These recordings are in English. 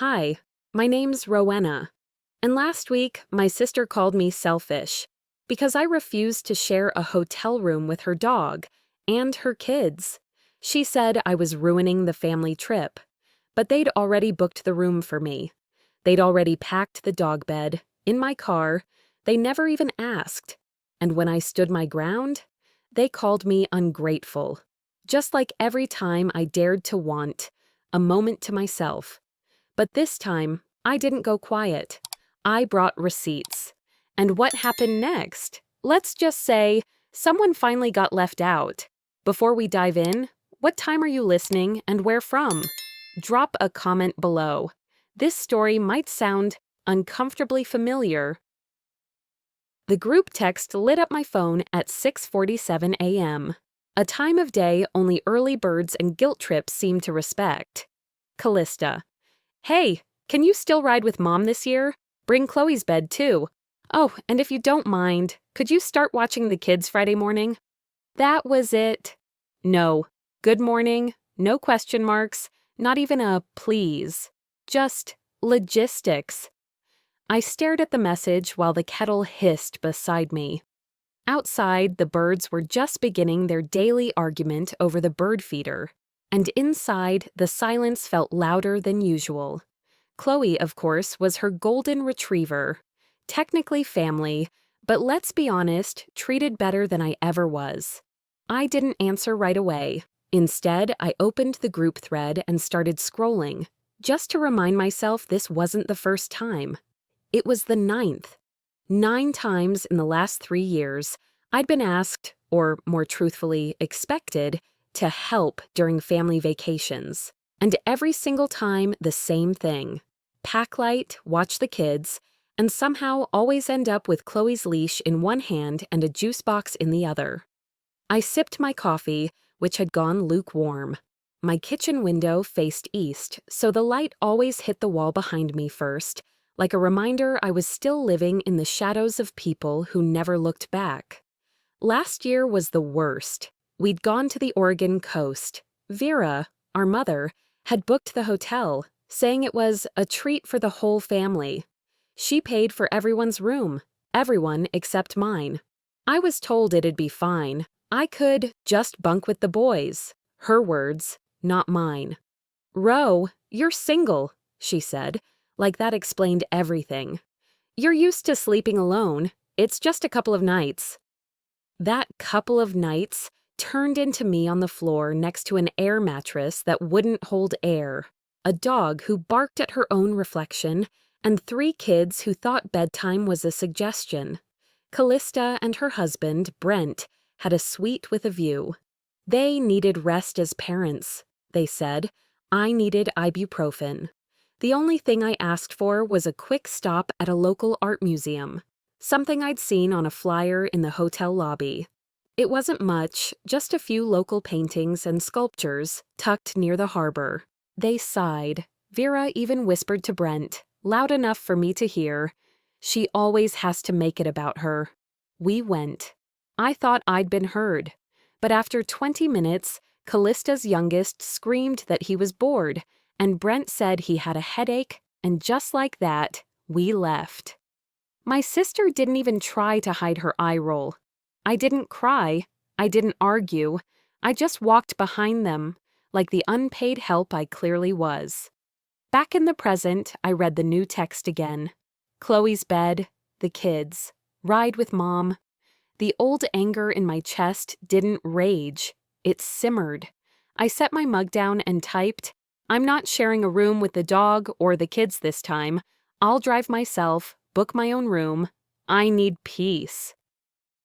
Hi, my name's Rowena, and last week my sister called me selfish because I refused to share a hotel room with her dog and her kids. She said I was ruining the family trip, but they'd already booked the room for me. They'd already packed the dog bed in my car. They never even asked. And when I stood my ground, they called me ungrateful, just like every time I dared to want a moment to myself. But this time, I didn't go quiet. I brought receipts. And what happened next? Let's just say someone finally got left out. Before we dive in, what time are you listening and where from? Drop a comment below. This story might sound uncomfortably familiar. The group text lit up my phone at 6:47 a.m., a time of day only early birds and guilt trips seem to respect. Callista. Hey, can you still ride with Mom this year? Bring Chloe's bed too. Oh, and if you don't mind, could you start watching the kids Friday morning? That was it. No. Good morning, no question marks, not even a please. Just logistics. I stared at the message while the kettle hissed beside me. Outside, the birds were just beginning their daily argument over the bird feeder, and inside, the silence felt louder than usual. Chloe, of course, was her golden retriever. Technically family, but let's be honest, treated better than I ever was. I didn't answer right away. Instead, I opened the group thread and started scrolling, just to remind myself this wasn't the first time. It was the 9th. 9 times in the last 3 years, I'd been asked, or more truthfully, expected, to help during family vacations. And every single time, the same thing. Pack light, watch the kids, and somehow always end up with Chloe's leash in one hand and a juice box in the other. I sipped my coffee, which had gone lukewarm. My kitchen window faced east, so the light always hit the wall behind me first, like a reminder I was still living in the shadows of people who never looked back. Last year was the worst. We'd gone to the Oregon coast. Vera, our mother, had booked the hotel, saying it was a treat for the whole family. She paid for everyone's room, everyone except mine. I was told it'd be fine. I could just bunk with the boys. Her words, not mine. "Ro, you're single," she said, like that explained everything. "You're used to sleeping alone. It's just a couple of nights." That couple of nights turned into me on the floor next to an air mattress that wouldn't hold air, a dog who barked at her own reflection, and 3 kids who thought bedtime was a suggestion. Callista and her husband, Brent, had a suite with a view. They needed rest as parents, they said. I needed ibuprofen. The only thing I asked for was a quick stop at a local art museum, something I'd seen on a flyer in the hotel lobby. It wasn't much, just a few local paintings and sculptures tucked near the harbor. They sighed. Vera even whispered to Brent, loud enough for me to hear, "She always has to make it about her." We went. I thought I'd been heard, but after 20 minutes, Callista's youngest screamed that he was bored, and Brent said he had a headache, and just like that, we left. My sister didn't even try to hide her eye roll. I didn't cry. I didn't argue. I just walked behind them, like the unpaid help I clearly was. Back in the present, I read the new text again. Chloe's bed, the kids, ride with Mom. The old anger in my chest didn't rage. It simmered. I set my mug down and typed, "I'm not sharing a room with the dog or the kids this time. I'll drive myself, book my own room. I need peace."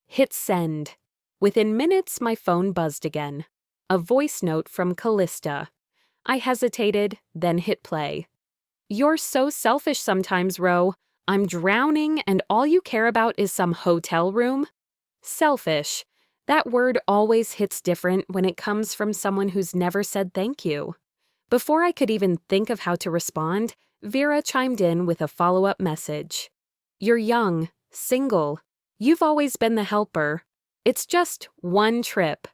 Hit send. Within minutes, my phone buzzed again. A voice note from Callista. I hesitated, then hit play. "You're so selfish sometimes, Ro. I'm drowning and all you care about is some hotel room?" Selfish. That word always hits different when it comes from someone who's never said thank you. Before I could even think of how to respond, Vera chimed in with a follow-up message. "You're young, single. You've always been the helper. It's just one trip."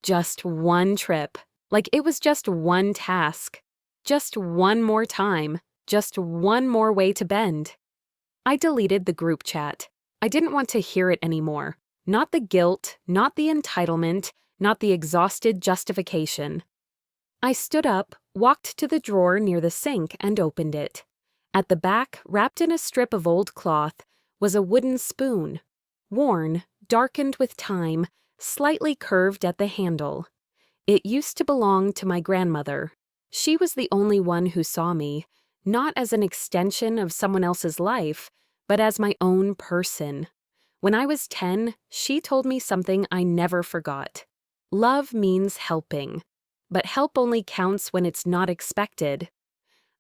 Just one trip. Like it was just one task. Just one more time. just one more way to bend. I deleted the group chat. I didn't want to hear it anymore. Not the guilt, not the entitlement, not the exhausted justification. I stood up, walked to the drawer near the sink, and opened it. At the back, wrapped in a strip of old cloth, was a wooden spoon. Worn, darkened with time, slightly curved at the handle. It used to belong to my grandmother. She was the only one who saw me, not as an extension of someone else's life, but as my own person. When I was 10, she told me something I never forgot. Love means helping, but help only counts when it's not expected.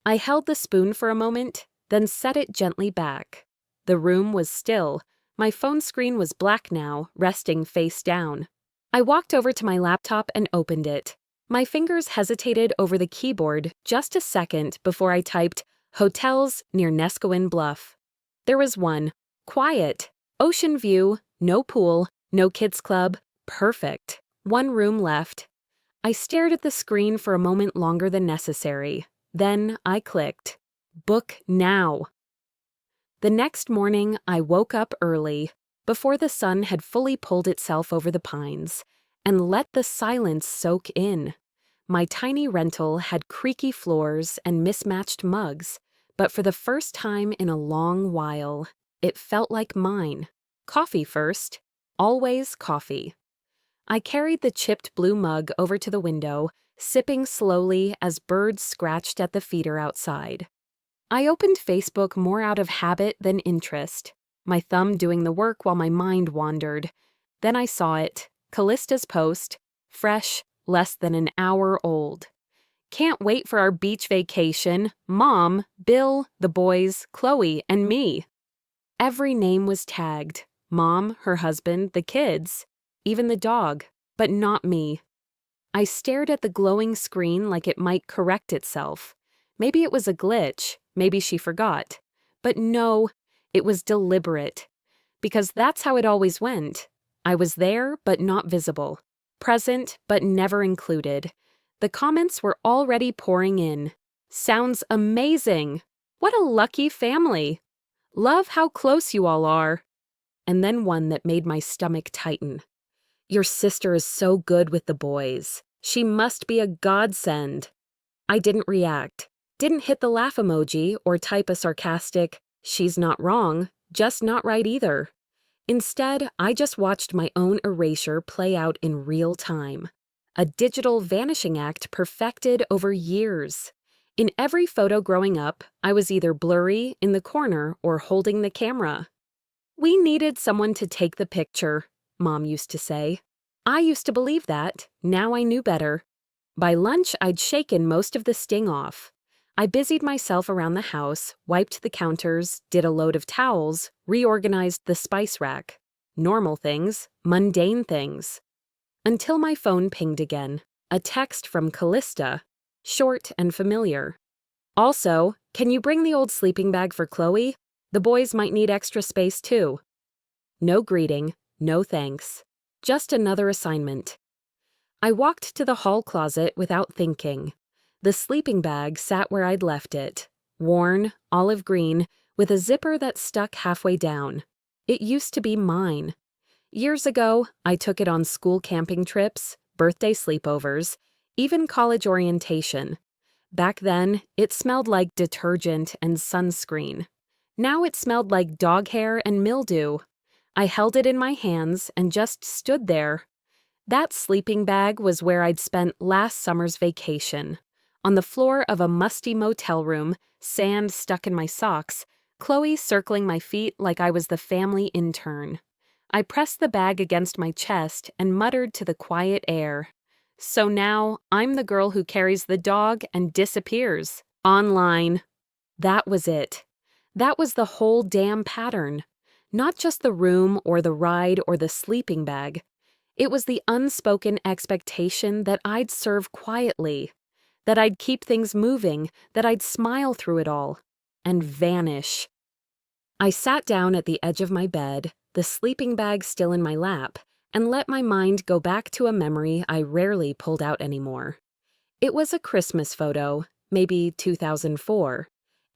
I held the spoon for a moment, then set it gently back. The room was still. My phone screen was black now, resting face down. I walked over to my laptop and opened it. My fingers hesitated over the keyboard just a second before I typed hotels near Nescoin Bluff. There was one. Quiet. Ocean view. No pool. No kids club. Perfect. One room left. I stared at the screen for a moment longer than necessary. Then I clicked. Book now. The next morning, I woke up early, before the sun had fully pulled itself over the pines, and let the silence soak in. My tiny rental had creaky floors and mismatched mugs, but for the first time in a long while, it felt like mine. Coffee first. Always coffee. I carried the chipped blue mug over to the window, sipping slowly as birds scratched at the feeder outside. I opened Facebook more out of habit than interest, my thumb doing the work while my mind wandered. Then I saw it, Callista's post, fresh, less than an hour old. Can't wait for our beach vacation. Mom, Bill, the boys, Chloe, and me. Every name was tagged. Mom, her husband, the kids, even the dog, but not me. I stared at the glowing screen like it might correct itself. Maybe it was a glitch, maybe she forgot. But no, it was deliberate. Because that's how it always went. I was there, but not visible. Present, but never included. The comments were already pouring in. Sounds amazing. What a lucky family. Love how close you all are. And then one that made my stomach tighten. Your sister is so good with the boys. She must be a godsend. I didn't react. Didn't hit the laugh emoji or type a sarcastic, she's not wrong, just not right either. Instead, I just watched my own erasure play out in real time. A digital vanishing act perfected over years. In every photo growing up, I was either blurry, in the corner, or holding the camera. We needed someone to take the picture, Mom used to say. I used to believe that, now I knew better. By lunch, I'd shaken most of the sting off. I busied myself around the house, wiped the counters, did a load of towels, reorganized the spice rack. Normal things, mundane things. Until my phone pinged again, a text from Callista, short and familiar. Also, can you bring the old sleeping bag for Chloe? The boys might need extra space too. No greeting, no thanks. Just another assignment. I walked to the hall closet without thinking. The sleeping bag sat where I'd left it, worn, olive green, with a zipper that stuck halfway down. It used to be mine. Years ago, I took it on school camping trips, birthday sleepovers, even college orientation. Back then, it smelled like detergent and sunscreen. Now it smelled like dog hair and mildew. I held it in my hands and just stood there. That sleeping bag was where I'd spent last summer's vacation. On the floor of a musty motel room, sand stuck in my socks, Chloe circling my feet like I was the family intern. I pressed the bag against my chest and muttered to the quiet air. So now, I'm the girl who carries the dog and disappears. Online. That was it. That was the whole damn pattern. Not just the room or the ride or the sleeping bag. It was the unspoken expectation that I'd serve quietly, that I'd keep things moving, that I'd smile through it all, and vanish. I sat down at the edge of my bed, the sleeping bag still in my lap, and let my mind go back to a memory I rarely pulled out anymore. It was a Christmas photo, maybe 2004.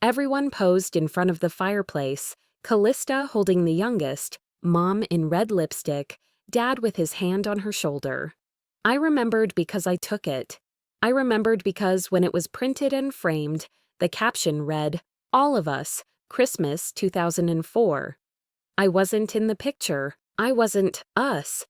Everyone posed in front of the fireplace, Callista holding the youngest, Mom in red lipstick, Dad with his hand on her shoulder. I remembered because I took it. I remembered because when it was printed and framed, the caption read, "All of Us, Christmas 2004. I wasn't in the picture. I wasn't us.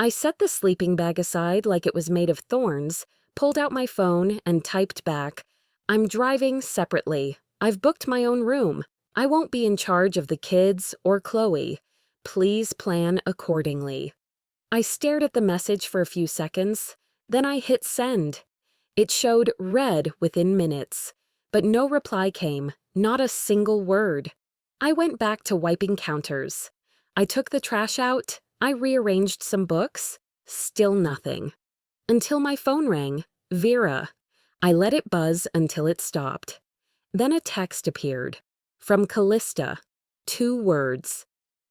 I set the sleeping bag aside like it was made of thorns, pulled out my phone, and typed back, "I'm driving separately. I've booked my own room. I won't be in charge of the kids or Chloe. Please plan accordingly." I stared at the message for a few seconds, then I hit send. It showed read within minutes, but no reply came, not a single word. I went back to wiping counters. I took the trash out, I rearranged some books, still nothing. Until my phone rang, Vera. I let it buzz until it stopped. Then a text appeared. From Callista. 2 words.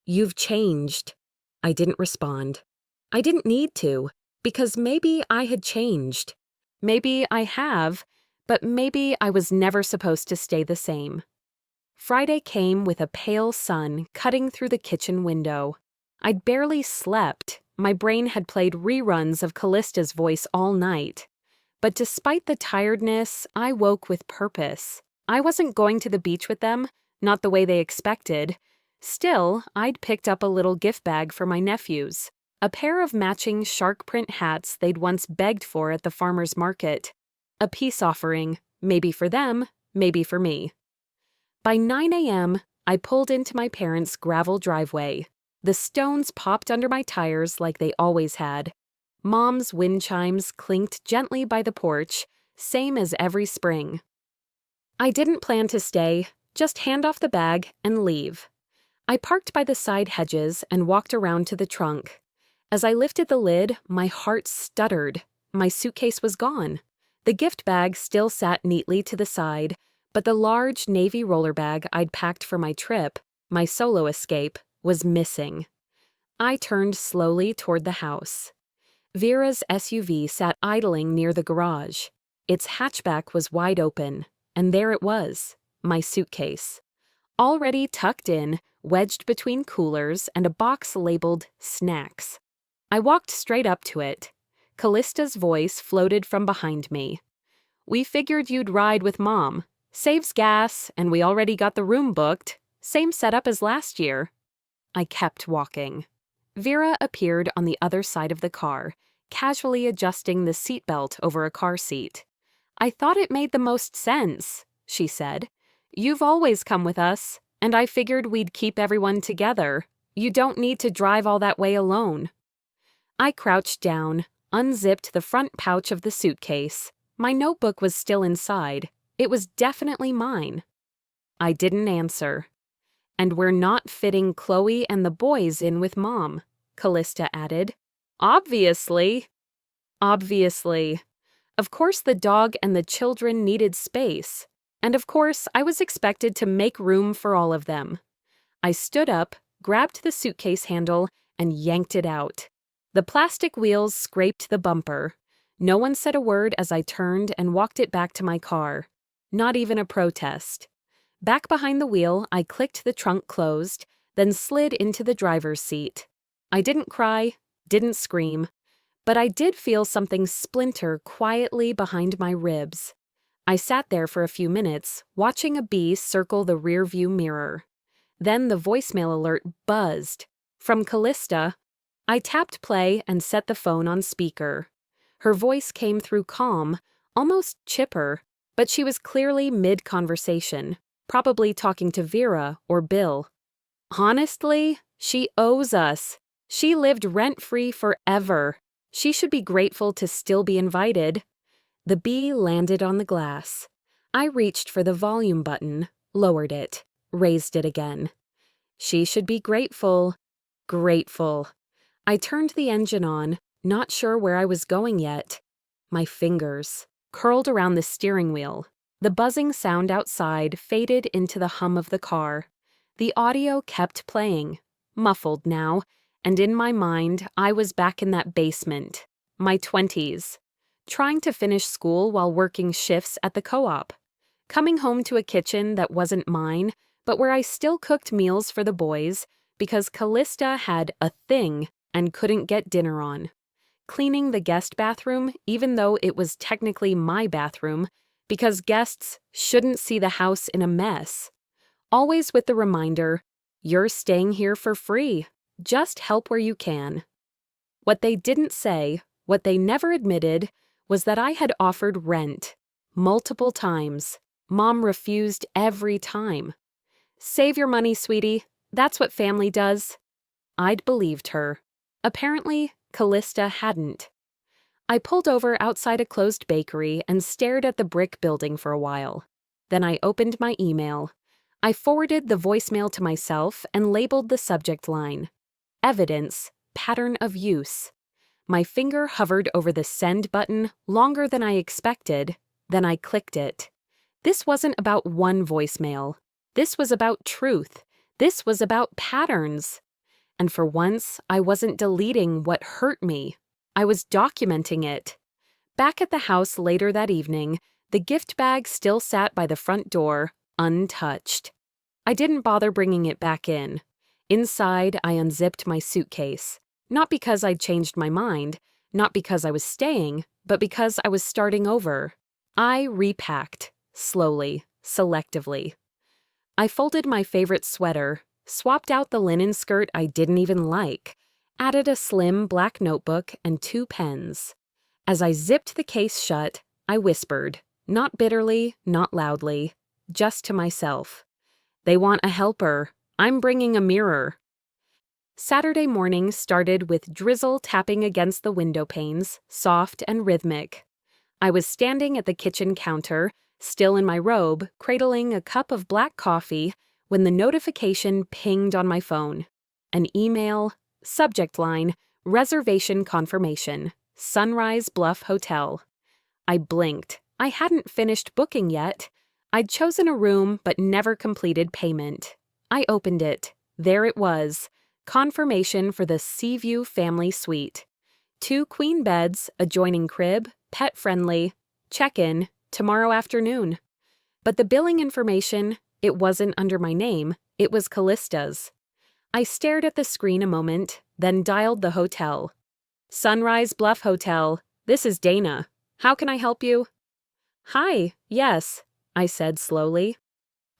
"You've changed." I didn't respond. I didn't need to, because maybe I had changed. Maybe I have, but maybe I was never supposed to stay the same. Friday came with a pale sun cutting through the kitchen window. I'd barely slept. My brain had played reruns of Callista's voice all night. But despite the tiredness, I woke with purpose. I wasn't going to the beach with them, not the way they expected. Still, I'd picked up a little gift bag for my nephews, a pair of matching shark print hats they'd once begged for at the farmer's market. A peace offering, maybe for them, maybe for me. By 9 a.m., I pulled into my parents' gravel driveway. The stones popped under my tires like they always had. Mom's wind chimes clinked gently by the porch, same as every spring. I didn't plan to stay, just hand off the bag and leave. I parked by the side hedges and walked around to the trunk. As I lifted the lid, my heart stuttered. My suitcase was gone. The gift bag still sat neatly to the side, but the large navy roller bag I'd packed for my trip, my solo escape, was missing. I turned slowly toward the house. Vera's SUV sat idling near the garage. Its hatchback was wide open, and there it was, my suitcase. Already tucked in, wedged between coolers and a box labeled snacks. I walked straight up to it. Callista's voice floated from behind me. "We figured you'd ride with Mom. Saves gas, and we already got the room booked. Same setup as last year." I kept walking. Vera appeared on the other side of the car, casually adjusting the seatbelt over a car seat. "I thought it made the most sense," she said. "You've always come with us, and I figured we'd keep everyone together. You don't need to drive all that way alone." I crouched down, unzipped the front pouch of the suitcase. My notebook was still inside. It was definitely mine. I didn't answer. "And we're not fitting Chloe and the boys in with Mom," Callista added. Obviously. Obviously. Of course the dog and the children needed space. And of course I was expected to make room for all of them. I stood up, grabbed the suitcase handle, and yanked it out. The plastic wheels scraped the bumper. No one said a word as I turned and walked it back to my car. Not even a protest. Back behind the wheel, I clicked the trunk closed, then slid into the driver's seat. I didn't cry, didn't scream, but I did feel something splinter quietly behind my ribs. I sat there for a few minutes, watching a bee circle the rearview mirror. Then the voicemail alert buzzed. From Callista. I tapped play and set the phone on speaker. Her voice came through calm, almost chipper, but she was clearly mid-conversation, probably talking to Vera or Bill. Honestly, she owes us. She lived rent-free forever. She should be grateful to still be invited. The bee landed on the glass. I reached for the volume button, lowered it, raised it again. She should be grateful. Grateful. I turned the engine on, not sure where I was going yet. My fingers curled around the steering wheel. The buzzing sound outside faded into the hum of the car. The audio kept playing, muffled now, and in my mind, I was back in that basement, my 20s, trying to finish school while working shifts at the co-op. coming home to a kitchen that wasn't mine, but where I still cooked meals for the boys because Callista had a thing and couldn't get dinner on. Cleaning the guest bathroom even though it was technically my bathroom because guests shouldn't see the house in a mess. Always with the reminder, you're staying here for free. Just help where you can. What they didn't say, what they never admitted, was that I had offered rent. Multiple times. Mom refused every time. Save your money, sweetie. That's what family does. I'd believed her. Apparently, Callista hadn't. I pulled over outside a closed bakery and stared at the brick building for a while. Then I opened my email. I forwarded the voicemail to myself and labeled the subject line, Evidence, Pattern of Use. My finger hovered over the send button longer than I expected, then I clicked it. This wasn't about one voicemail. This was about truth. This was about patterns. And for once, I wasn't deleting what hurt me. I was documenting it. Back at the house later that evening, the gift bag still sat by the front door, untouched. I didn't bother bringing it back in. Inside, I unzipped my suitcase. Not because I'd changed my mind, not because I was staying, but because I was starting over. I repacked, slowly, selectively. I folded my favorite sweater, swapped out the linen skirt I didn't even like, added a slim black notebook and 2 pens. As I zipped the case shut, I whispered, not bitterly, not loudly, just to myself. They want a helper. I'm bringing a mirror. Saturday morning started with drizzle tapping against the window panes, soft and rhythmic. I was standing at the kitchen counter, still in my robe, cradling a cup of black coffee, when the notification pinged on my phone. An email, subject line, reservation confirmation, Sunrise Bluff Hotel. I blinked. I hadn't finished booking yet. I'd chosen a room but never completed payment. I opened it. There it was. Confirmation for the Seaview Family Suite. 2 queen beds, adjoining crib, pet-friendly, check-in, tomorrow afternoon. But the billing information, it wasn't under my name, it was Callista's. I stared at the screen a moment, then dialed the hotel. Sunrise Bluff Hotel, this is Dana. How can I help you? Hi, yes, I said slowly.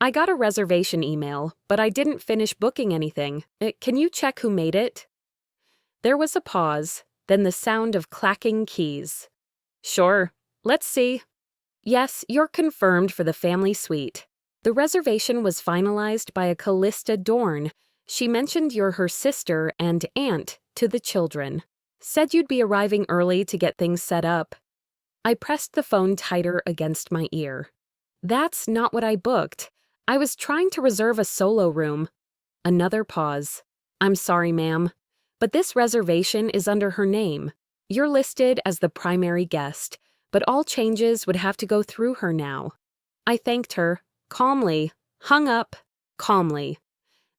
I got a reservation email, but I didn't finish booking anything. Can you check who made it? There was a pause, then the sound of clacking keys. Sure. Let's see. Yes, you're confirmed for the family suite. The reservation was finalized by a Callista Dorn. She mentioned you're her sister and aunt to the children. Said you'd be arriving early to get things set up. I pressed the phone tighter against my ear. That's not what I booked. I was trying to reserve a solo room. Another pause. I'm sorry, ma'am, but this reservation is under her name. You're listed as the primary guest, but all changes would have to go through her now. I thanked her, calmly, hung up, calmly.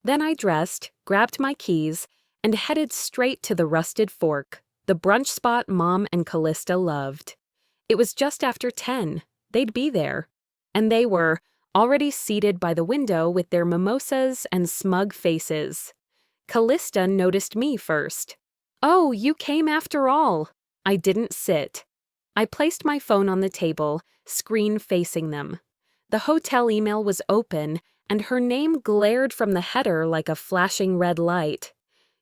Then I dressed, grabbed my keys, and headed straight to the Rusted Fork, the brunch spot Mom and Callista loved. It was just after 10. They'd be there. And they were, already seated by the window with their mimosas and smug faces. Callista noticed me first. Oh, you came after all. I didn't sit. I placed my phone on the table, screen facing them. The hotel email was open, and her name glared from the header like a flashing red light.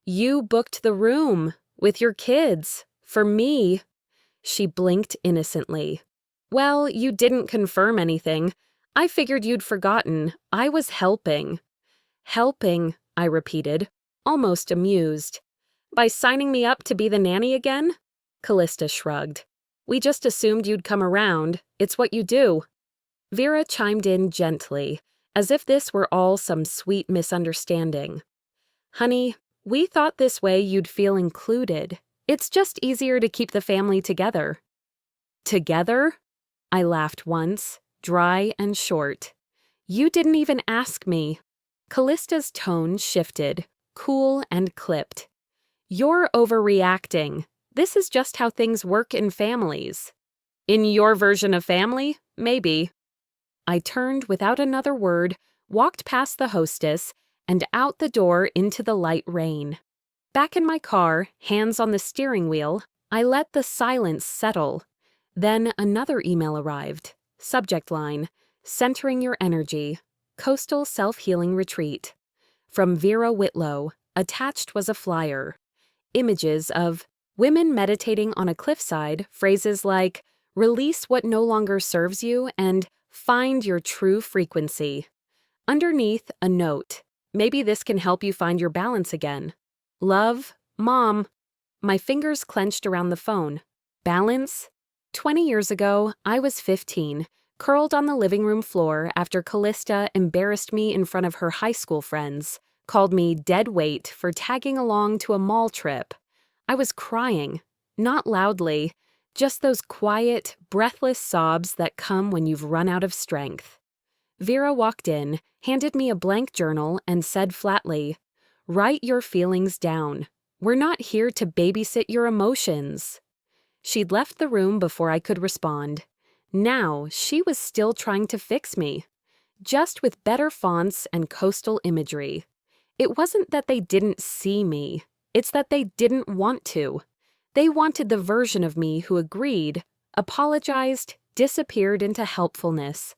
You booked the room, with your kids, for me. She blinked innocently. Well, you didn't confirm anything. I figured you'd forgotten. I was helping. Helping, I repeated, almost amused. By signing me up to be the nanny again? Callista shrugged. We just assumed you'd come around. It's what you do. Vera chimed in gently, as if this were all some sweet misunderstanding. Honey, we thought this way you'd feel included. It's just easier to keep the family together. Together? I laughed once. Dry and short. You didn't even ask me. Callista's tone shifted, cool and clipped. You're overreacting. This is just how things work in families. In your version of family? Maybe. I turned without another word, walked past the hostess, and out the door into the light rain. Back in my car, hands on the steering wheel, I let the silence settle. Then another email arrived. Subject line, Centering Your Energy, Coastal Self-Healing Retreat. From Vera Whitlow. Attached was a flyer. Images of women meditating on a cliffside, phrases like, release what no longer serves you, and find your true frequency. Underneath, a note. Maybe this can help you find your balance again. Love, Mom. My fingers clenched around the phone. Balance? 20 years ago, I was 15, curled on the living room floor after Callista embarrassed me in front of her high school friends, called me dead weight for tagging along to a mall trip. I was crying, not loudly, just those quiet, breathless sobs that come when you've run out of strength. Vera walked in, handed me a blank journal, and said flatly, "Write your feelings down. We're not here to babysit your emotions." She'd left the room before I could respond. Now, she was still trying to fix me, just with better fonts and coastal imagery. It wasn't that they didn't see me, it's that they didn't want to. They wanted the version of me who agreed, apologized, disappeared into helpfulness.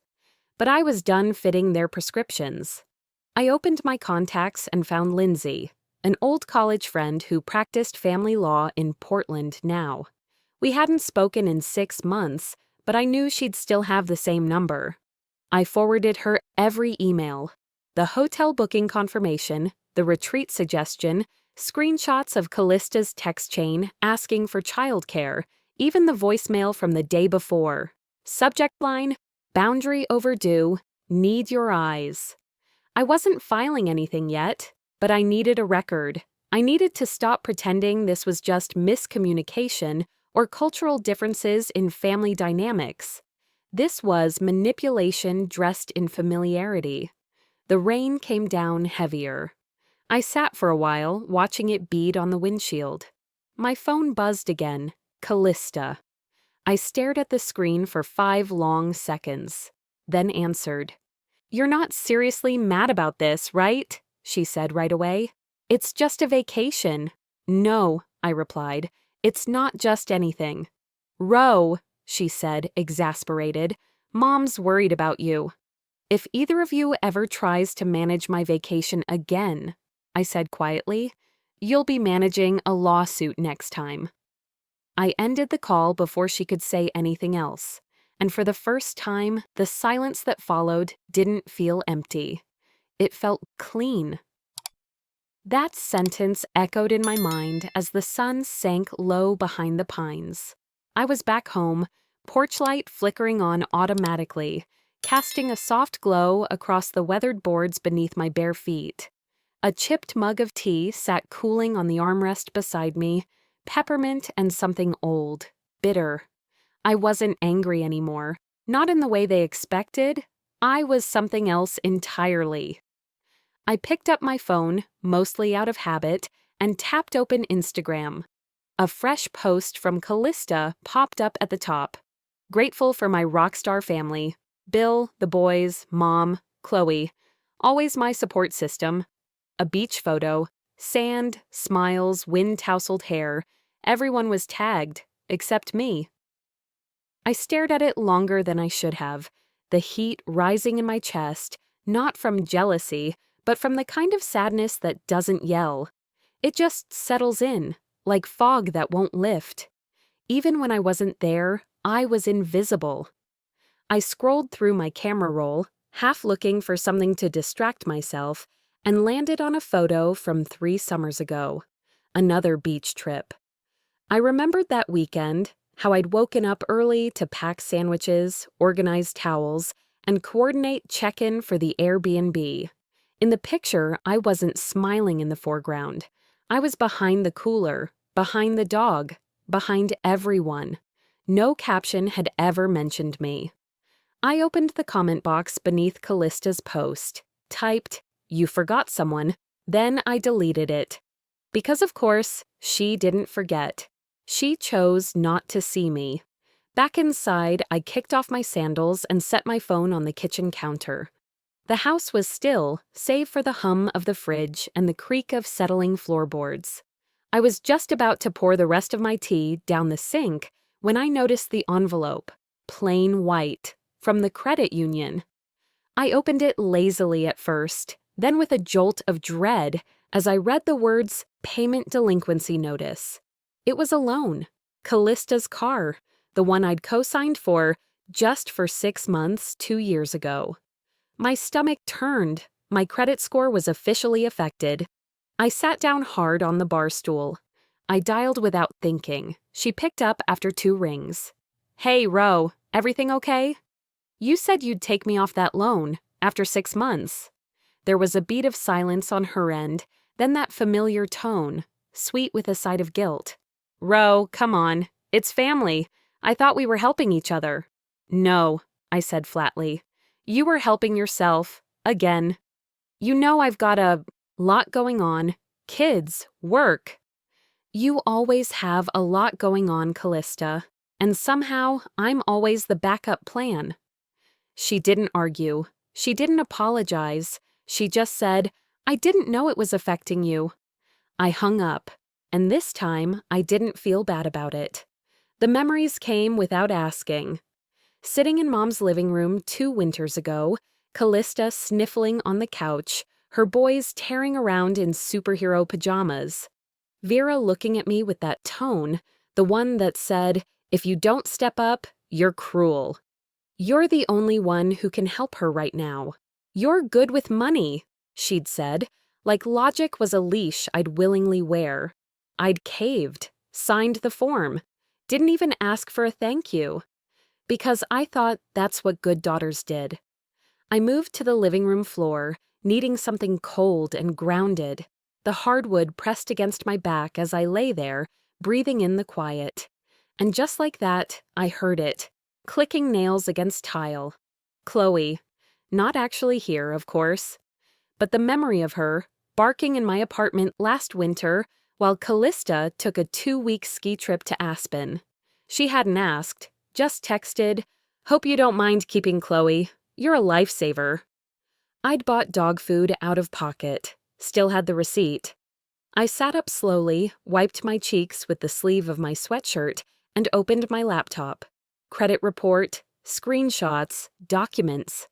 But I was done fitting their prescriptions. I opened my contacts and found Lindsay, an old college friend who practiced family law in Portland now. We hadn't spoken in 6 months, but I knew she'd still have the same number. I forwarded her every email. The hotel booking confirmation, the retreat suggestion, screenshots of Callista's text chain asking for childcare, even the voicemail from the day before. Subject line, boundary overdue, need your eyes. I wasn't filing anything yet, but I needed a record. I needed to stop pretending this was just miscommunication or cultural differences in family dynamics. This was manipulation dressed in familiarity. The rain came down heavier. I sat for a while, watching it bead on the windshield. My phone buzzed again. Callista. I stared at the screen for 5 long seconds, then answered. "You're not seriously mad about this, right?" she said right away. "It's just a vacation." "No," I replied. "It's not just anything." "Ro," she said, exasperated. "Mom's worried about you." "If either of you ever tries to manage my vacation again," I said quietly, "you'll be managing a lawsuit next time." I ended the call before she could say anything else, and for the first time, the silence that followed didn't feel empty. It felt clean. That sentence echoed in my mind as the sun sank low behind the pines. I was back home, porch light flickering on automatically, casting a soft glow across the weathered boards beneath my bare feet. A chipped mug of tea sat cooling on the armrest beside me, peppermint and something old, bitter. I wasn't angry anymore, not in the way they expected. I was something else entirely. I picked up my phone, mostly out of habit, and tapped open Instagram. A fresh post from Callista popped up at the top. Grateful for my rockstar family. Bill, the boys, Mom, Chloe. Always my support system. A beach photo. Sand, smiles, wind-tousled hair. Everyone was tagged, except me. I stared at it longer than I should have, the heat rising in my chest, not from jealousy, but from the kind of sadness that doesn't yell. It just settles in, like fog that won't lift. Even when I wasn't there, I was invisible. I scrolled through my camera roll, half looking for something to distract myself, and landed on a photo from 3 summers ago. Another beach trip. I remembered that weekend, how I'd woken up early to pack sandwiches, organize towels, and coordinate check-in for the Airbnb. In the picture, I wasn't smiling in the foreground. I was behind the cooler, behind the dog, behind everyone. No caption had ever mentioned me. I opened the comment box beneath Callista's post, typed, "You forgot someone," then I deleted it. Because of course, she didn't forget. She chose not to see me. Back inside, I kicked off my sandals and set my phone on the kitchen counter. The house was still, save for the hum of the fridge and the creak of settling floorboards. I was just about to pour the rest of my tea down the sink when I noticed the envelope, plain white, from the credit union. I opened it lazily at first, then with a jolt of dread as I read the words payment delinquency notice. It was a loan, Callista's car, the one I'd co-signed for just for 6 months 2 years ago. My stomach turned. My credit score was officially affected. I sat down hard on the bar stool. I dialed without thinking. She picked up after 2 rings. "Hey, Ro, everything okay? You said you'd take me off that loan after 6 months. There was a beat of silence on her end, then that familiar tone, sweet with a side of guilt. "Ro, come on. It's family. I thought we were helping each other." "No," I said flatly. "You were helping yourself, again. You know I've got a lot going on. Kids, work." "You always have a lot going on, Callista, and somehow I'm always the backup plan." She didn't argue. She didn't apologize. She just said, "I didn't know it was affecting you." I hung up, and this time I didn't feel bad about it. The memories came without asking. Sitting in Mom's living room 2 winters ago, Callista sniffling on the couch, her boys tearing around in superhero pajamas. Vera looking at me with that tone, the one that said, "If you don't step up, you're cruel. You're the only one who can help her right now. You're good with money," she'd said, like logic was a leash I'd willingly wear. I'd caved, signed the form, didn't even ask for a thank you. Because I thought that's what good daughters did. I moved to the living room floor, needing something cold and grounded, the hardwood pressed against my back as I lay there, breathing in the quiet. And just like that, I heard it, clicking nails against tile. Chloe. Not actually here, of course. But the memory of her, barking in my apartment last winter while Callista took a 2-week ski trip to Aspen. She hadn't asked. Just texted, "Hope you don't mind keeping Chloe. You're a lifesaver." I'd bought dog food out of pocket, still had the receipt. I sat up slowly, wiped my cheeks with the sleeve of my sweatshirt, and opened my laptop. Credit report, screenshots, documents.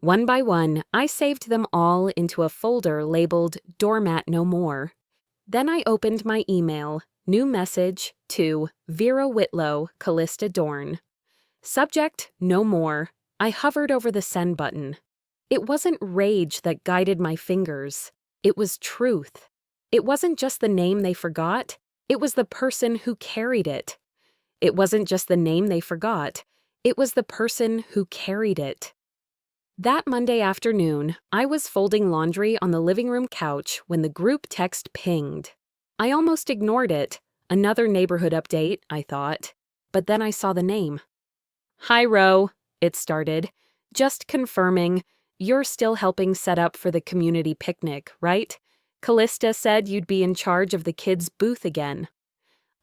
One by one, I saved them all into a folder labeled Doormat No More. Then I opened my email. New message to Vera Whitlow, Callista Dorn. Subject, no more. I hovered over the send button. It wasn't rage that guided my fingers. It was truth. It wasn't just the name they forgot. It was the person who carried it. It wasn't just the name they forgot. It was the person who carried it. That Monday afternoon, I was folding laundry on the living room couch when the group text pinged. I almost ignored it. Another neighborhood update, I thought. But then I saw the name. "Hi, Ro," it started. "Just confirming, you're still helping set up for the community picnic, right? Callista said you'd be in charge of the kids' booth again."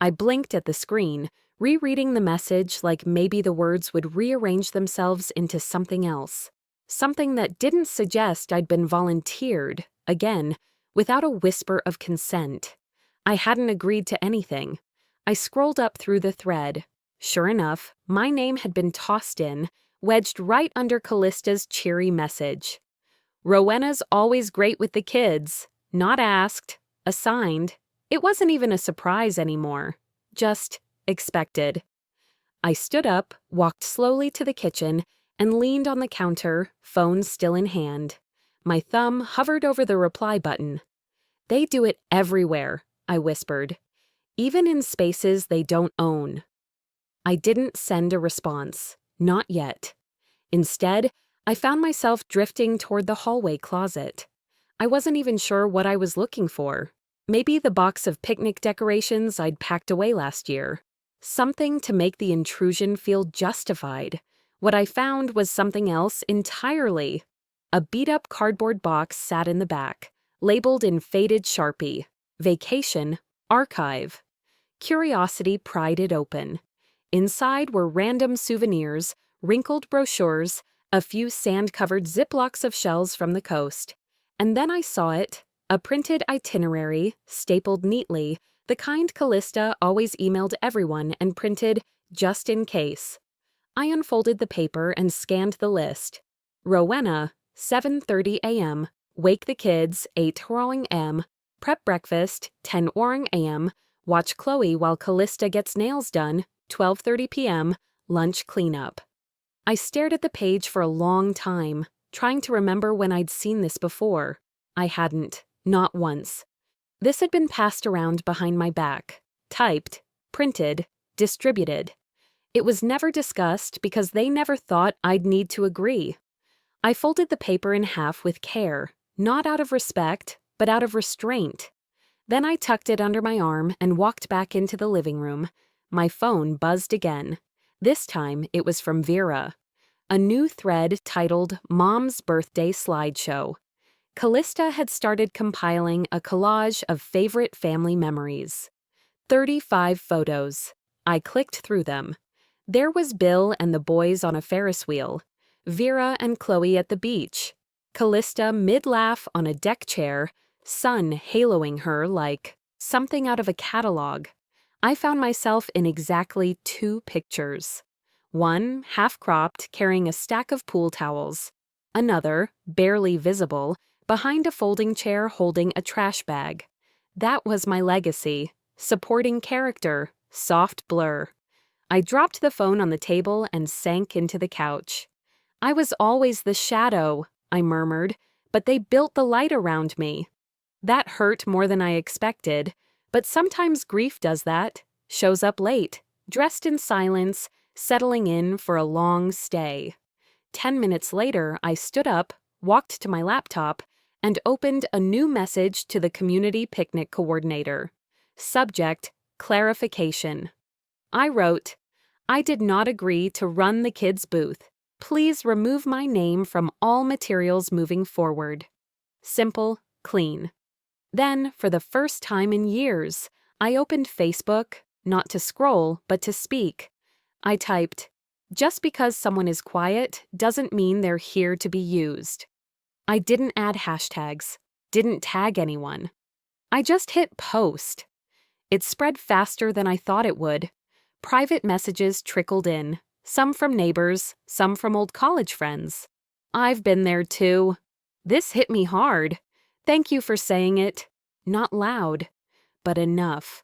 I blinked at the screen, rereading the message like maybe the words would rearrange themselves into something else. Something that didn't suggest I'd been volunteered, again, without a whisper of consent. I hadn't agreed to anything. I scrolled up through the thread. Sure enough, my name had been tossed in, wedged right under Callista's cheery message. "Rowena's always great with the kids. Not asked. Assigned." It wasn't even a surprise anymore. Just expected. I stood up, walked slowly to the kitchen, and leaned on the counter, phone still in hand. My thumb hovered over the reply button. "They do it everywhere," I whispered. "Even in spaces they don't own." I didn't send a response. Not yet. Instead, I found myself drifting toward the hallway closet. I wasn't even sure what I was looking for. Maybe the box of picnic decorations I'd packed away last year. Something to make the intrusion feel justified. What I found was something else entirely. A beat-up cardboard box sat in the back, labeled in faded Sharpie, "Vacation, Archive." Curiosity pried it open. Inside were random souvenirs, wrinkled brochures, a few sand-covered Ziplocs of shells from the coast. And then I saw it, a printed itinerary, stapled neatly, the kind Callista always emailed everyone and printed just in case. I unfolded the paper and scanned the list. Rowena, 7:30 a.m., wake the kids, 8 a.m., prep breakfast, 10 a.m., watch Chloe while Callista gets nails done, 12:30 p.m., lunch cleanup. I stared at the page for a long time, trying to remember when I'd seen this before. I hadn't, not once. This had been passed around behind my back, typed, printed, distributed. It was never discussed because they never thought I'd need to agree. I folded the paper in half with care, not out of respect, but out of restraint. Then I tucked it under my arm and walked back into the living room. My phone buzzed again. This time it was from Vera. A new thread titled Mom's Birthday Slideshow. Callista had started compiling a collage of favorite family memories. 35 photos. I clicked through them. There was Bill and the boys on a Ferris wheel, Vera and Chloe at the beach, Callista mid-laugh on a deck chair, sun haloing her like something out of a catalog. I found myself in exactly 2 pictures. One, half-cropped, carrying a stack of pool towels. Another, barely visible, behind a folding chair holding a trash bag. That was my legacy. Supporting character, soft blur. I dropped the phone on the table and sank into the couch. I was always the shadow, I murmured, but they built the light around me. That hurt more than I expected, but sometimes grief does that, shows up late, dressed in silence, settling in for a long stay. 10 minutes later, I stood up, walked to my laptop, and opened a new message to the community picnic coordinator. Subject, clarification. I wrote, I did not agree to run the kids' booth. Please remove my name from all materials moving forward. Simple, clean. Then, for the first time in years, I opened Facebook, not to scroll, but to speak. I typed, just because someone is quiet doesn't mean they're here to be used. I didn't add hashtags, didn't tag anyone. I just hit post. It spread faster than I thought it would. Private messages trickled in, some from neighbors, some from old college friends. I've been there too. This hit me hard. Thank you for saying it. Not loud, but enough.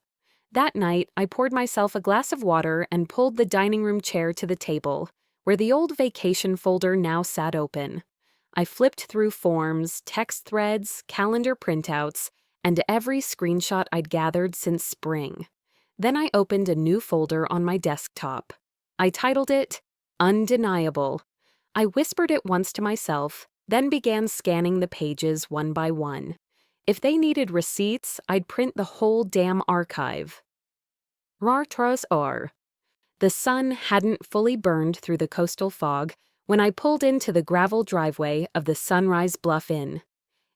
That night, I poured myself a glass of water and pulled the dining room chair to the table, where the old vacation folder now sat open. I flipped through forms, text threads, calendar printouts, and every screenshot I'd gathered since spring. Then I opened a new folder on my desktop. I titled it, Undeniable. I whispered it once to myself, then began scanning the pages one by one. If they needed receipts, I'd print the whole damn archive. Rartras or. The sun hadn't fully burned through the coastal fog when I pulled into the gravel driveway of the Sunrise Bluff Inn.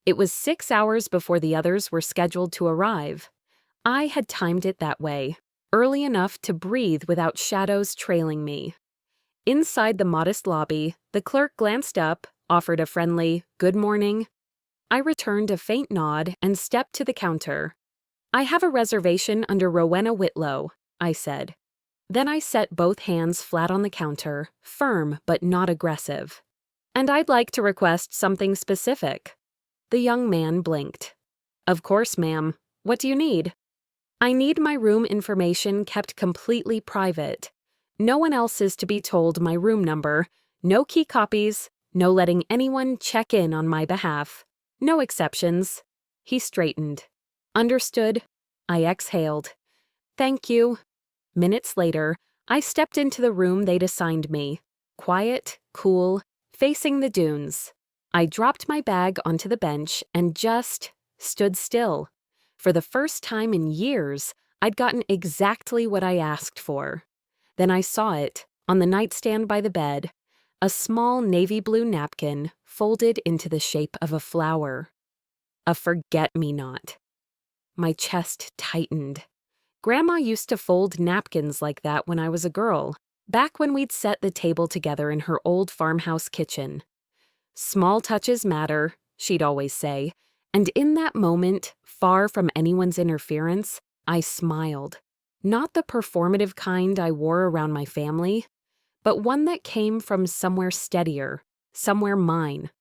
It was 6 hours before the others were scheduled to arrive. I had timed it that way, early enough to breathe without shadows trailing me. Inside the modest lobby, the clerk glanced up, offered a friendly, "Good morning." I returned a faint nod and stepped to the counter. "I have a reservation under Rowena Whitlow," I said. Then I set both hands flat on the counter, firm but not aggressive. "And I'd like to request something specific." The young man blinked. "Of course, ma'am. What do you need?" "I need my room information kept completely private. No one else is to be told my room number, no key copies, no letting anyone check in on my behalf. No exceptions." He straightened. "Understood." I exhaled. "Thank you." Minutes later, I stepped into the room they'd assigned me. Quiet, cool, facing the dunes. I dropped my bag onto the bench and just stood still. For the first time in years, I'd gotten exactly what I asked for. Then I saw it, on the nightstand by the bed, a small navy blue napkin folded into the shape of a flower. A forget-me-not. My chest tightened. Grandma used to fold napkins like that when I was a girl, back when we'd set the table together in her old farmhouse kitchen. Small touches matter, she'd always say, and in that moment, far from anyone's interference, I smiled. Not the performative kind I wore around my family, but one that came from somewhere steadier, somewhere mine.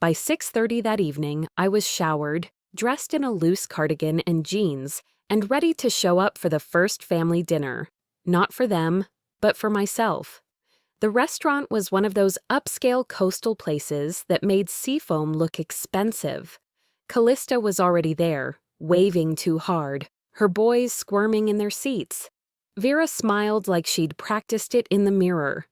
By 6:30 that evening, I was showered, dressed in a loose cardigan and jeans, and ready to show up for the first family dinner. Not for them, but for myself. The restaurant was one of those upscale coastal places that made seafoam look expensive. Callista was already there, waving too hard, her boys squirming in their seats. Vera smiled like she'd practiced it in the mirror.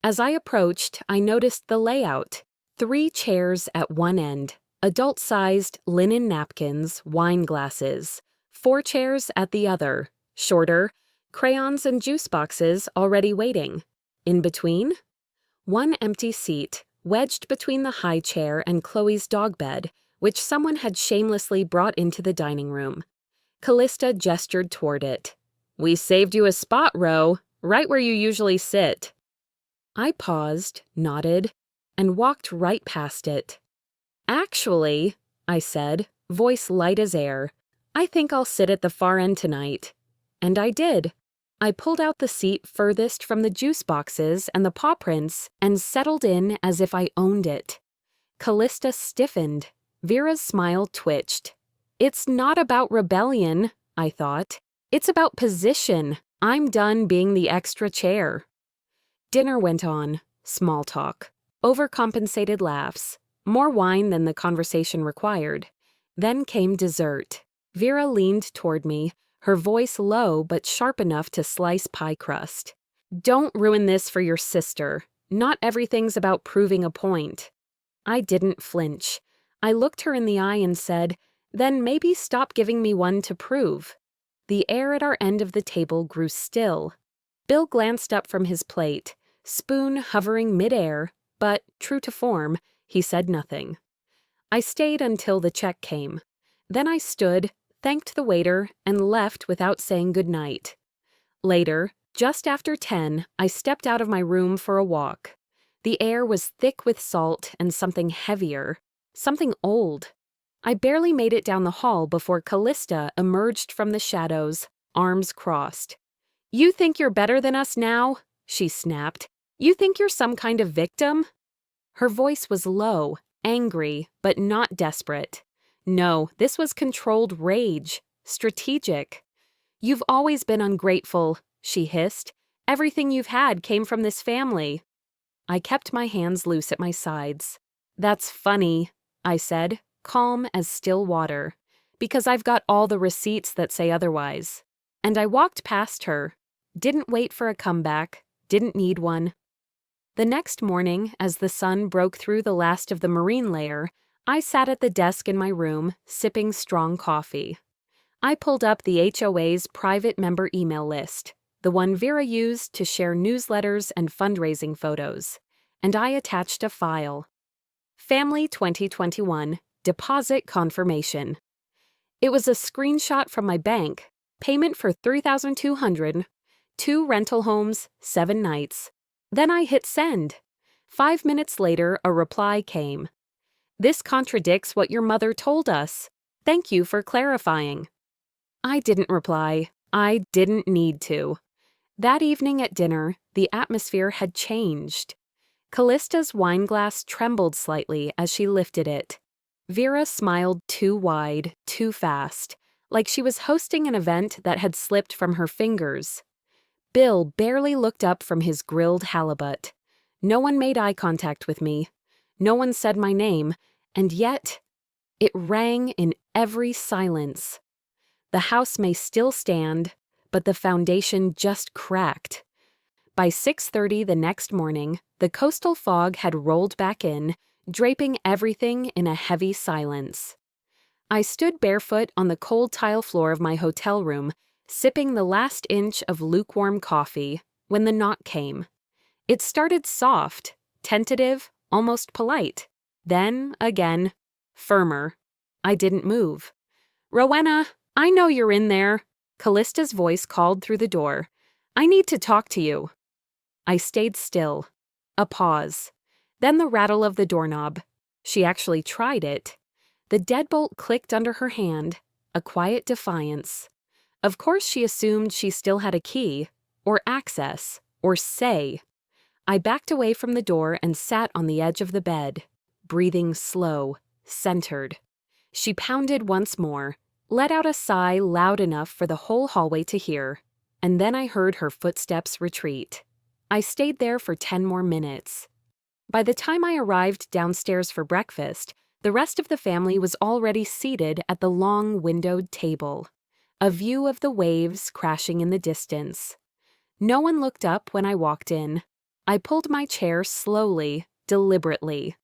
As I approached, I noticed the layout. 3 chairs at one end, adult-sized linen napkins, wine glasses. 4 chairs at the other, shorter, crayons and juice boxes already waiting. In between? 1 empty seat, wedged between the high chair and Chloe's dog bed, which someone had shamelessly brought into the dining room. Callista gestured toward it. "We saved you a spot, Ro, right where you usually sit." I paused, nodded, and walked right past it. "Actually," I said, voice light as air, "I think I'll sit at the far end tonight." And I did. I pulled out the seat furthest from the juice boxes and the paw prints and settled in as if I owned it. Callista stiffened. Vera's smile twitched. "It's not about rebellion," I thought. "It's about position. I'm done being the extra chair." Dinner went on. Small talk. Overcompensated laughs. More wine than the conversation required. Then came dessert. Vera leaned toward me, her voice low but sharp enough to slice pie crust. "Don't ruin this for your sister. Not everything's about proving a point." I didn't flinch. I looked her in the eye and said, "Then maybe stop giving me one to prove." The air at our end of the table grew still. Bill glanced up from his plate, spoon hovering midair, but, true to form, he said nothing. I stayed until the check came. Then I stood, thanked the waiter, and left without saying goodnight. Later, just after 10, I stepped out of my room for a walk. The air was thick with salt and something heavier, something old. I barely made it down the hall before Callista emerged from the shadows, arms crossed. "You think you're better than us now?" she snapped. "You think you're some kind of victim?" Her voice was low, angry, but not desperate. No, this was controlled rage, strategic. "You've always been ungrateful," she hissed. "Everything you've had came from this family." I kept my hands loose at my sides. "That's funny," I said, calm as still water, "because I've got all the receipts that say otherwise." And I walked past her. Didn't wait for a comeback, didn't need one. The next morning, as the sun broke through the last of the marine layer, I sat at the desk in my room, sipping strong coffee. I pulled up the HOA's private member email list, the one Vera used to share newsletters and fundraising photos, and I attached a file. Family 2021, Deposit Confirmation. It was a screenshot from my bank, payment for $3,200, 2 rental homes, 7 nights. Then I hit send. 5 minutes later, a reply came. "This contradicts what your mother told us. Thank you for clarifying." I didn't reply. I didn't need to. That evening at dinner, the atmosphere had changed. Callista's wine glass trembled slightly as she lifted it. Vera smiled too wide, too fast, like she was hosting an event that had slipped from her fingers. Bill barely looked up from his grilled halibut. No one made eye contact with me. No one said my name, and yet it rang in every silence. The house may still stand, but the foundation just cracked. By 6:30 the next morning, the coastal fog had rolled back in, draping everything in a heavy silence. I stood barefoot on the cold tile floor of my hotel room, sipping the last inch of lukewarm coffee, when the knock came. It started soft, tentative, almost polite. Then, again, firmer. I didn't move. "Rowena, I know you're in there." Callista's voice called through the door. "I need to talk to you." I stayed still. A pause. Then the rattle of the doorknob. She actually tried it. The deadbolt clicked under her hand, a quiet defiance. Of course she assumed she still had a key, or access, or say. I backed away from the door and sat on the edge of the bed, breathing slow, centered. She pounded once more, let out a sigh loud enough for the whole hallway to hear, and then I heard her footsteps retreat. I stayed there for 10 more minutes. By the time I arrived downstairs for breakfast, the rest of the family was already seated at the long windowed table, a view of the waves crashing in the distance. No one looked up when I walked in. I pulled my chair slowly, deliberately.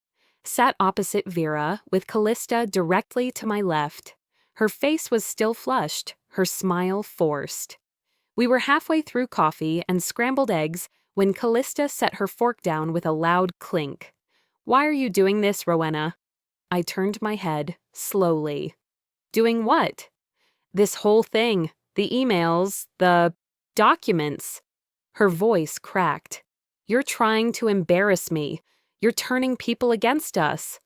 Sat opposite Vera, with Callista directly to my left. Her face was still flushed, her smile forced. We were halfway through coffee and scrambled eggs when Callista set her fork down with a loud clink. "Why are you doing this, Rowena?" I turned my head, slowly. "Doing what?" "This whole thing. The emails, the documents." Her voice cracked. "You're trying to embarrass me. You're turning people against us."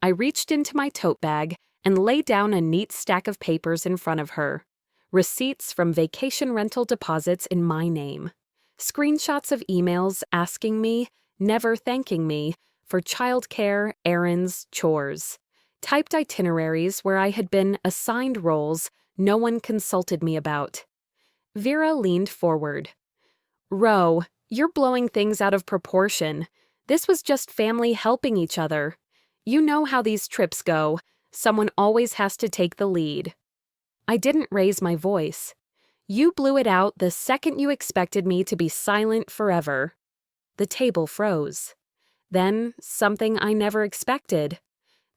I reached into my tote bag and laid down a neat stack of papers in front of her. Receipts from vacation rental deposits in my name. Screenshots of emails asking me, never thanking me, for childcare, errands, chores. Typed itineraries where I had been assigned roles no one consulted me about. Vera leaned forward. "Ro, you're blowing things out of proportion. This was just family helping each other. You know how these trips go. Someone always has to take the lead." I didn't raise my voice. "You blew it out the second you expected me to be silent forever." The table froze. Then, something I never expected.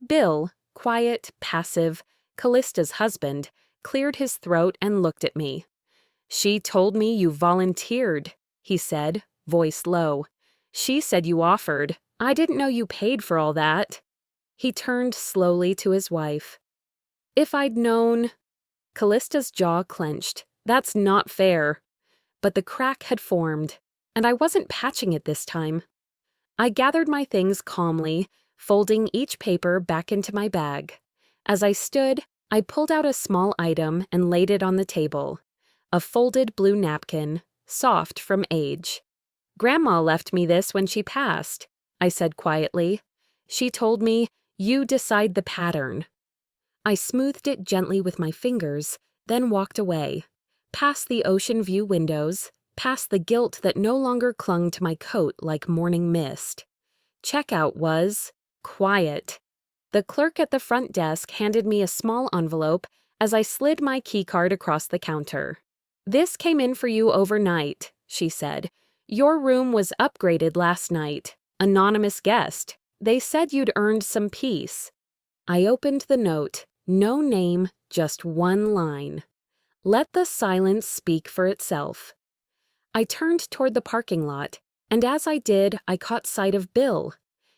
Bill, quiet, passive, Callista's husband, cleared his throat and looked at me. "She told me you volunteered," he said, voice low. "She said you offered. I didn't know you paid for all that." He turned slowly to his wife. "If I'd known—" Callista's jaw clenched. "That's not fair." But the crack had formed, and I wasn't patching it this time. I gathered my things calmly, folding each paper back into my bag. As I stood, I pulled out a small item and laid it on the table. A folded blue napkin, soft from age. "Grandma left me this when she passed," I said quietly. "She told me, you decide the pattern." I smoothed it gently with my fingers, then walked away. Past the ocean view windows, past the guilt that no longer clung to my coat like morning mist. Checkout was quiet. The clerk at the front desk handed me a small envelope as I slid my keycard across the counter. "This came in for you overnight," she said. "Your room was upgraded last night. Anonymous guest. They said you'd earned some peace." I opened the note. No name, just one line. Let the silence speak for itself. I turned toward the parking lot, and as I did, I caught sight of Bill.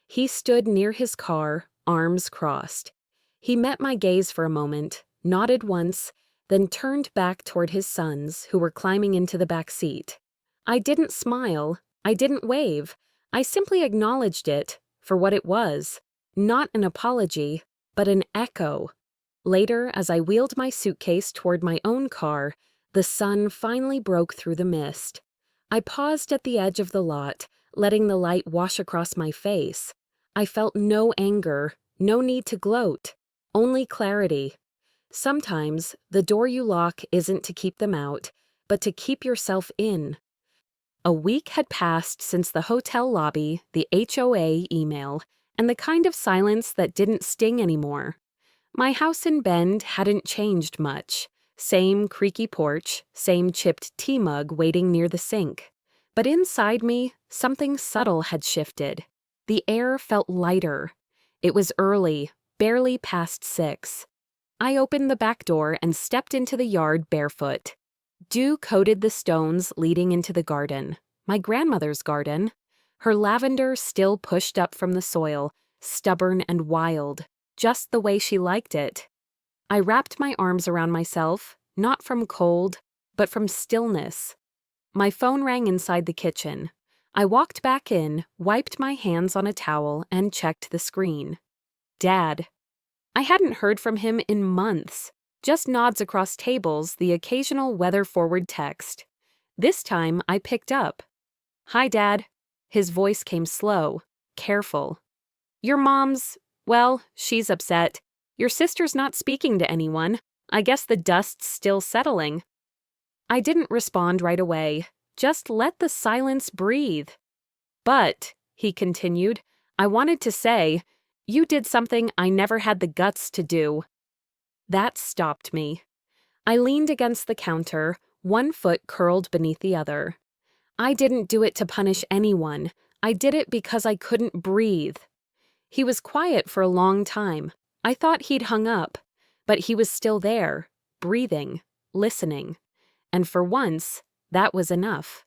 He stood near his car, arms crossed. He met my gaze for a moment, nodded once, then turned back toward his sons, who were climbing into the back seat. I didn't smile. I didn't wave. I simply acknowledged it for what it was. Not an apology, but an echo. Later, as I wheeled my suitcase toward my own car, the sun finally broke through the mist. I paused at the edge of the lot, letting the light wash across my face. I felt no anger, no need to gloat, only clarity. Sometimes, the door you lock isn't to keep them out, but to keep yourself in. A week had passed since the hotel lobby, the HOA email, and the kind of silence that didn't sting anymore. My house in Bend hadn't changed much. Same creaky porch, same chipped tea mug waiting near the sink. But inside me, something subtle had shifted. The air felt lighter. It was early, barely past 6. I opened the back door and stepped into the yard barefoot. Dew coated the stones leading into the garden. My grandmother's garden. Her lavender still pushed up from the soil, stubborn and wild. Just the way she liked it. I wrapped my arms around myself, not from cold, but from stillness. My phone rang inside the kitchen. I walked back in, wiped my hands on a towel, and checked the screen. Dad. I hadn't heard from him in months. Just nods across tables, the occasional weather-forward text. This time, I picked up. "Hi, Dad." His voice came slow, careful. "Your mom's, well, she's upset. Your sister's not speaking to anyone. I guess the dust's still settling." I didn't respond right away. Just let the silence breathe. "But," he continued, "I wanted to say, you did something I never had the guts to do." That stopped me. I leaned against the counter, one foot curled beneath the other. I didn't do it to punish anyone. I did it because I couldn't breathe. He was quiet for a long time. I thought he'd hung up, but he was still there, breathing, listening. And for once, that was enough.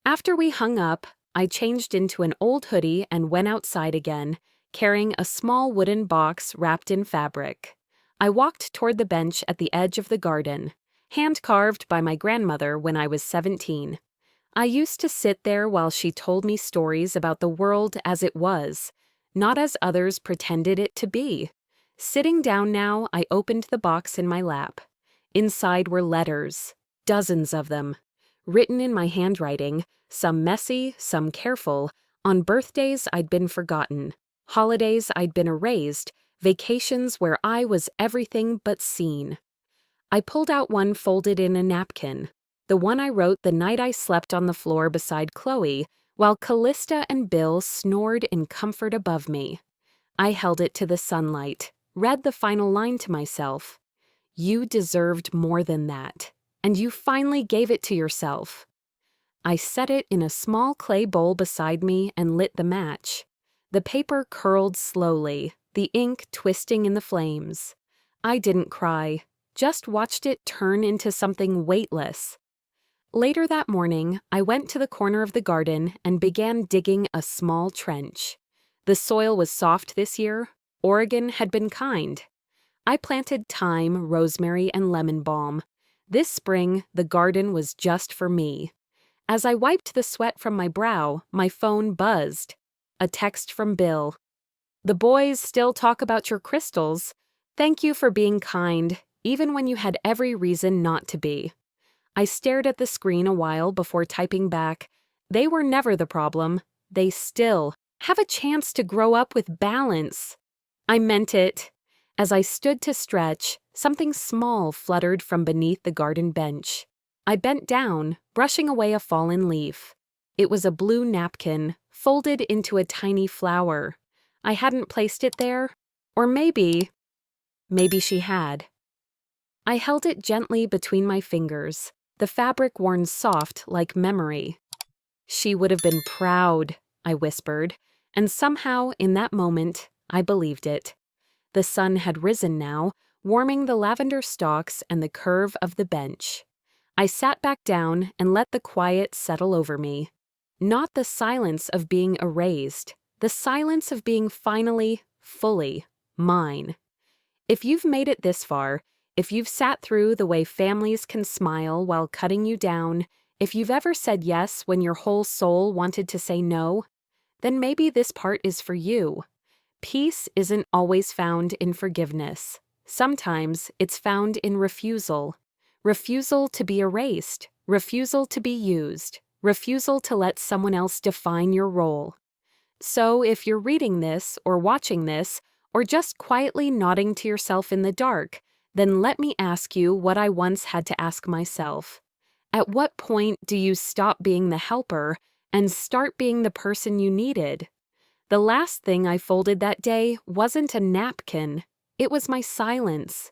After we hung up, I changed into an old hoodie and went outside again, carrying a small wooden box wrapped in fabric. I walked toward the bench at the edge of the garden, hand-carved by my grandmother when I was 17. I used to sit there while she told me stories about the world as it was, not as others pretended it to be. Sitting down now, I opened the box in my lap. Inside were letters, dozens of them, written in my handwriting, some messy, some careful, on birthdays I'd been forgotten, holidays I'd been erased, vacations where I was everything but seen. I pulled out one folded in a napkin, the one I wrote the night I slept on the floor beside Chloe, while Callista and Bill snored in comfort above me. I held it to the sunlight, read the final line to myself. You deserved more than that, and you finally gave it to yourself. I set it in a small clay bowl beside me and lit the match. The paper curled slowly, the ink twisting in the flames. I didn't cry, just watched it turn into something weightless. Later that morning, I went to the corner of the garden and began digging a small trench. The soil was soft this year. Oregon had been kind. I planted thyme, rosemary, and lemon balm. This spring, the garden was just for me. As I wiped the sweat from my brow, my phone buzzed. A text from Bill. "The boys still talk about your crystals. Thank you for being kind, even when you had every reason not to be." I stared at the screen a while before typing back, "They were never the problem. They still have a chance to grow up with balance." I meant it. As I stood to stretch, something small fluttered from beneath the garden bench. I bent down, brushing away a fallen leaf. It was a blue napkin, folded into a tiny flower. I hadn't placed it there, or maybe she had. I held it gently between my fingers, the fabric worn soft like memory. "She would have been proud," I whispered, and somehow, in that moment, I believed it. The sun had risen now, warming the lavender stalks and the curve of the bench. I sat back down and let the quiet settle over me. Not the silence of being erased, the silence of being finally, fully, mine. If you've made it this far, if you've sat through the way families can smile while cutting you down, if you've ever said yes when your whole soul wanted to say no, then maybe this part is for you. Peace isn't always found in forgiveness. Sometimes it's found in refusal. Refusal to be erased, refusal to be used, refusal to let someone else define your role. So if you're reading this or watching this, or just quietly nodding to yourself in the dark, then let me ask you what I once had to ask myself. At what point do you stop being the helper and start being the person you needed? The last thing I folded that day wasn't a napkin. It was my silence.